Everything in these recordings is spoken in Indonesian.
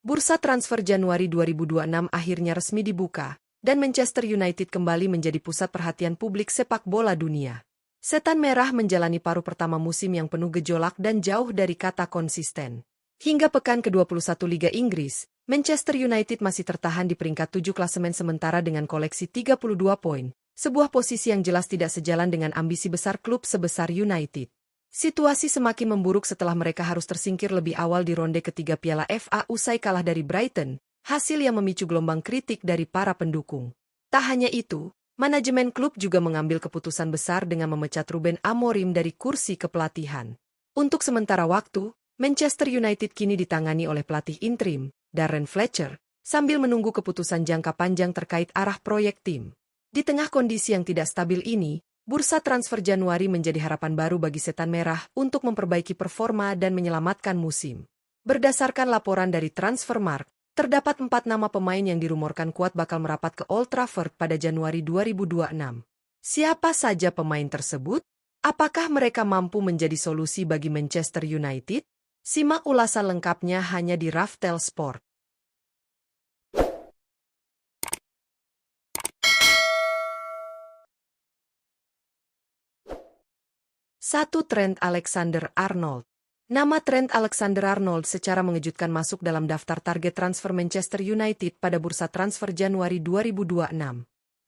Bursa transfer Januari 2026 akhirnya resmi dibuka, dan Manchester United kembali menjadi pusat perhatian publik sepak bola dunia. Setan Merah menjalani paruh pertama musim yang penuh gejolak dan jauh dari kata konsisten. Hingga pekan ke-21 Liga Inggris, Manchester United masih tertahan di peringkat 7 klasemen sementara dengan koleksi 32 poin, sebuah posisi yang jelas tidak sejalan dengan ambisi besar klub sebesar United. Situasi semakin memburuk setelah mereka harus tersingkir lebih awal di ronde ketiga Piala FA usai kalah dari Brighton, hasil yang memicu gelombang kritik dari para pendukung. Tak hanya itu, manajemen klub juga mengambil keputusan besar dengan memecat Ruben Amorim dari kursi kepelatihan. Untuk sementara waktu, Manchester United kini ditangani oleh pelatih interim, Darren Fletcher, sambil menunggu keputusan jangka panjang terkait arah proyek tim. Di tengah kondisi yang tidak stabil ini, bursa transfer Januari menjadi harapan baru bagi Setan Merah untuk memperbaiki performa dan menyelamatkan musim. Berdasarkan laporan dari Transfermarkt, terdapat 4 nama pemain yang dirumorkan kuat bakal merapat ke Old Trafford pada Januari 2026. Siapa saja pemain tersebut? Apakah mereka mampu menjadi solusi bagi Manchester United? Simak ulasan lengkapnya hanya di Raftel Sport. 1. Trent Alexander-Arnold. Nama Trent Alexander-Arnold secara mengejutkan masuk dalam daftar target transfer Manchester United pada bursa transfer Januari 2026.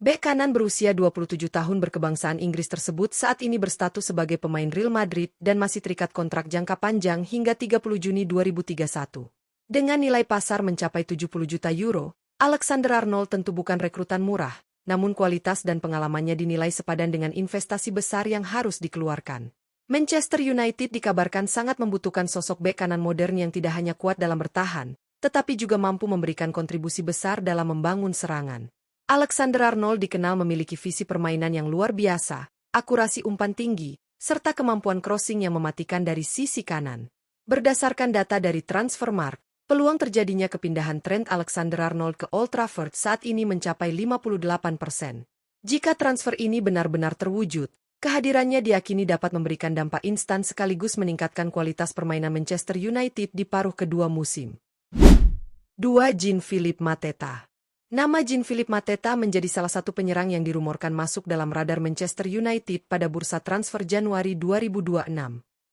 Bek kanan berusia 27 tahun berkebangsaan Inggris tersebut saat ini berstatus sebagai pemain Real Madrid dan masih terikat kontrak jangka panjang hingga 30 Juni 2031. Dengan nilai pasar mencapai 70 juta euro, Alexander-Arnold tentu bukan rekrutan murah, namun kualitas dan pengalamannya dinilai sepadan dengan investasi besar yang harus dikeluarkan. Manchester United dikabarkan sangat membutuhkan sosok bek kanan modern yang tidak hanya kuat dalam bertahan, tetapi juga mampu memberikan kontribusi besar dalam membangun serangan. Alexander-Arnold dikenal memiliki visi permainan yang luar biasa, akurasi umpan tinggi, serta kemampuan crossing yang mematikan dari sisi kanan. Berdasarkan data dari Transfermarkt, peluang terjadinya kepindahan Trent Alexander-Arnold ke Old Trafford saat ini mencapai 58%. Jika transfer ini benar-benar terwujud, kehadirannya diyakini dapat memberikan dampak instan sekaligus meningkatkan kualitas permainan Manchester United di paruh kedua musim. 2. Jean-Philippe Mateta. Nama Jean-Philippe Mateta menjadi salah satu penyerang yang dirumorkan masuk dalam radar Manchester United pada bursa transfer Januari 2026.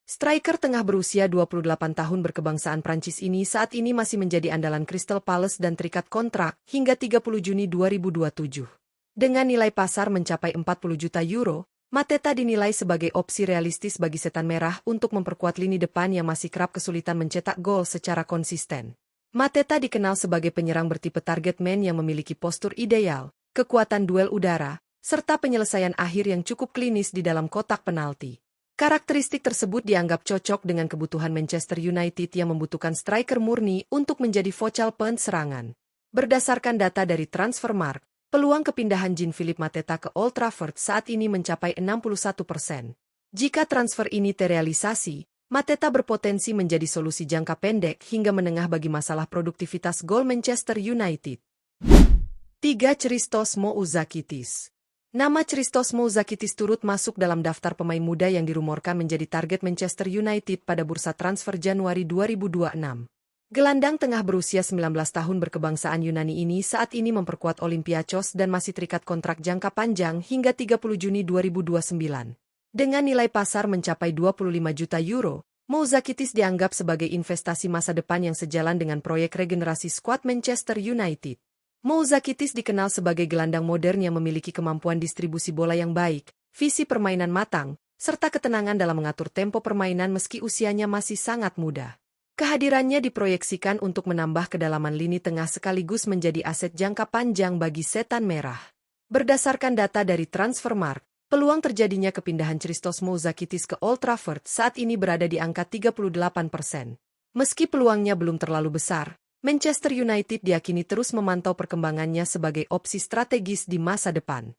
Striker tengah berusia 28 tahun berkebangsaan Prancis ini saat ini masih menjadi andalan Crystal Palace dan terikat kontrak hingga 30 Juni 2027. Dengan nilai pasar mencapai 40 juta euro, Mateta dinilai sebagai opsi realistis bagi Setan Merah untuk memperkuat lini depan yang masih kerap kesulitan mencetak gol secara konsisten. Mateta dikenal sebagai penyerang bertipe target man yang memiliki postur ideal, kekuatan duel udara, serta penyelesaian akhir yang cukup klinis di dalam kotak penalti. Karakteristik tersebut dianggap cocok dengan kebutuhan Manchester United yang membutuhkan striker murni untuk menjadi focal point serangan. Berdasarkan data dari Transfermarkt, peluang kepindahan Jean-Philippe Mateta ke Old Trafford saat ini mencapai 61%. Jika transfer ini terrealisasi, Mateta berpotensi menjadi solusi jangka pendek hingga menengah bagi masalah produktivitas gol Manchester United. 3. Christos Mouzakitis. Nama Christos Mouzakitis turut masuk dalam daftar pemain muda yang dirumorkan menjadi target Manchester United pada bursa transfer Januari 2026. Gelandang tengah berusia 19 tahun berkebangsaan Yunani ini saat ini memperkuat Olympiakos dan masih terikat kontrak jangka panjang hingga 30 Juni 2029. Dengan nilai pasar mencapai 25 juta euro, Mouzakitis dianggap sebagai investasi masa depan yang sejalan dengan proyek regenerasi skuad Manchester United. Mouzakitis dikenal sebagai gelandang modern yang memiliki kemampuan distribusi bola yang baik, visi permainan matang, serta ketenangan dalam mengatur tempo permainan meski usianya masih sangat muda. Kehadirannya diproyeksikan untuk menambah kedalaman lini tengah sekaligus menjadi aset jangka panjang bagi Setan Merah. Berdasarkan data dari Transfermarkt, peluang terjadinya kepindahan Christos Mouzakitis ke Old Trafford saat ini berada di angka 38%. Meski peluangnya belum terlalu besar, Manchester United diyakini terus memantau perkembangannya sebagai opsi strategis di masa depan.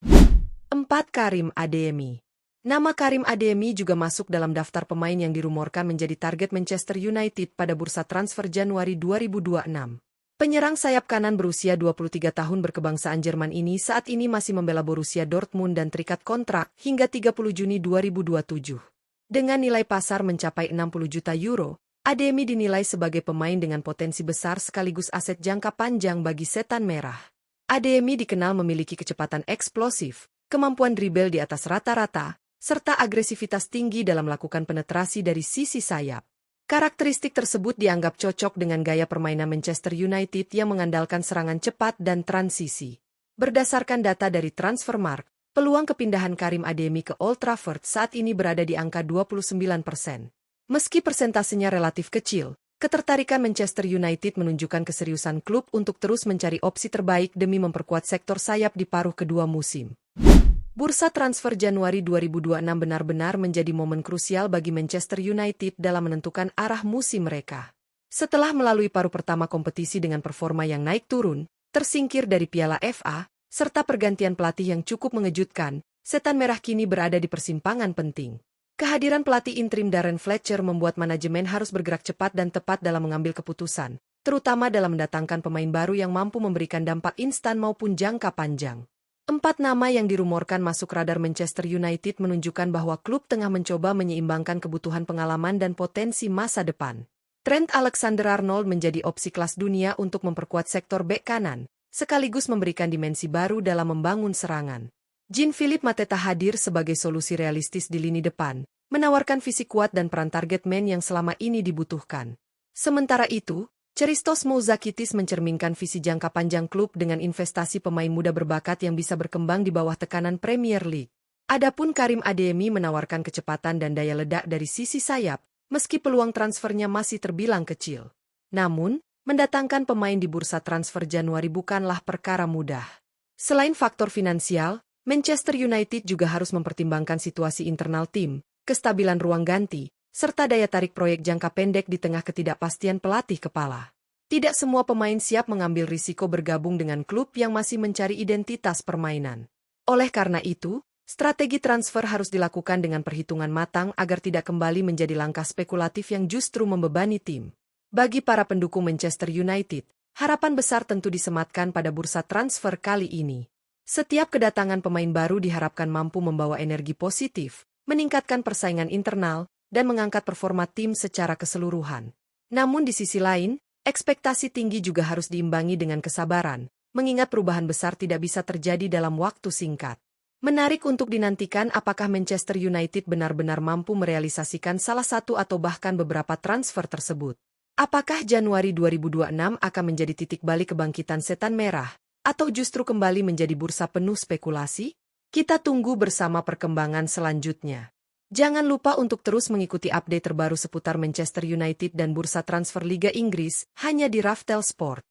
4. Karim Adeyemi. Nama Karim Adeyemi juga masuk dalam daftar pemain yang dirumorkan menjadi target Manchester United pada bursa transfer Januari 2026. Penyerang sayap kanan berusia 23 tahun berkebangsaan Jerman ini saat ini masih membela Borussia Dortmund dan terikat kontrak hingga 30 Juni 2027. Dengan nilai pasar mencapai 60 juta euro, Adeyemi dinilai sebagai pemain dengan potensi besar sekaligus aset jangka panjang bagi Setan Merah. Adeyemi dikenal memiliki kecepatan eksplosif, kemampuan dribble di atas rata-rata, serta agresivitas tinggi dalam melakukan penetrasi dari sisi sayap. Karakteristik tersebut dianggap cocok dengan gaya permainan Manchester United yang mengandalkan serangan cepat dan transisi. Berdasarkan data dari Transfermarkt, peluang kepindahan Karim Adeyemi ke Old Trafford saat ini berada di angka 29%. Meski persentasenya relatif kecil, ketertarikan Manchester United menunjukkan keseriusan klub untuk terus mencari opsi terbaik demi memperkuat sektor sayap di paruh kedua musim. Bursa transfer Januari 2026 benar-benar menjadi momen krusial bagi Manchester United dalam menentukan arah musim mereka. Setelah melalui paruh pertama kompetisi dengan performa yang naik turun, tersingkir dari Piala FA, serta pergantian pelatih yang cukup mengejutkan, Setan Merah kini berada di persimpangan penting. Kehadiran pelatih interim Darren Fletcher membuat manajemen harus bergerak cepat dan tepat dalam mengambil keputusan, terutama dalam mendatangkan pemain baru yang mampu memberikan dampak instan maupun jangka panjang. 4 nama yang dirumorkan masuk radar Manchester United menunjukkan bahwa klub tengah mencoba menyeimbangkan kebutuhan pengalaman dan potensi masa depan. Trent Alexander-Arnold menjadi opsi kelas dunia untuk memperkuat sektor bek kanan, sekaligus memberikan dimensi baru dalam membangun serangan. Jean-Philippe Mateta hadir sebagai solusi realistis di lini depan, menawarkan visi kuat dan peran target man yang selama ini dibutuhkan. Sementara itu, Christos Mouzakitis mencerminkan visi jangka panjang klub dengan investasi pemain muda berbakat yang bisa berkembang di bawah tekanan Premier League. Adapun Karim Adeyemi menawarkan kecepatan dan daya ledak dari sisi sayap, meski peluang transfernya masih terbilang kecil. Namun, mendatangkan pemain di bursa transfer Januari bukanlah perkara mudah. Selain faktor finansial, Manchester United juga harus mempertimbangkan situasi internal tim, kestabilan ruang ganti, serta daya tarik proyek jangka pendek di tengah ketidakpastian pelatih kepala. Tidak semua pemain siap mengambil risiko bergabung dengan klub yang masih mencari identitas permainan. Oleh karena itu, strategi transfer harus dilakukan dengan perhitungan matang agar tidak kembali menjadi langkah spekulatif yang justru membebani tim. Bagi para pendukung Manchester United, harapan besar tentu disematkan pada bursa transfer kali ini. Setiap kedatangan pemain baru diharapkan mampu membawa energi positif, meningkatkan persaingan internal, dan mengangkat performa tim secara keseluruhan. Namun di sisi lain, ekspektasi tinggi juga harus diimbangi dengan kesabaran, mengingat perubahan besar tidak bisa terjadi dalam waktu singkat. Menarik untuk dinantikan apakah Manchester United benar-benar mampu merealisasikan salah satu atau bahkan beberapa transfer tersebut. Apakah Januari 2026 akan menjadi titik balik kebangkitan Setan Merah, atau justru kembali menjadi bursa penuh spekulasi? Kita tunggu bersama perkembangan selanjutnya. Jangan lupa untuk terus mengikuti update terbaru seputar Manchester United dan bursa transfer Liga Inggris hanya di Raftel Sport.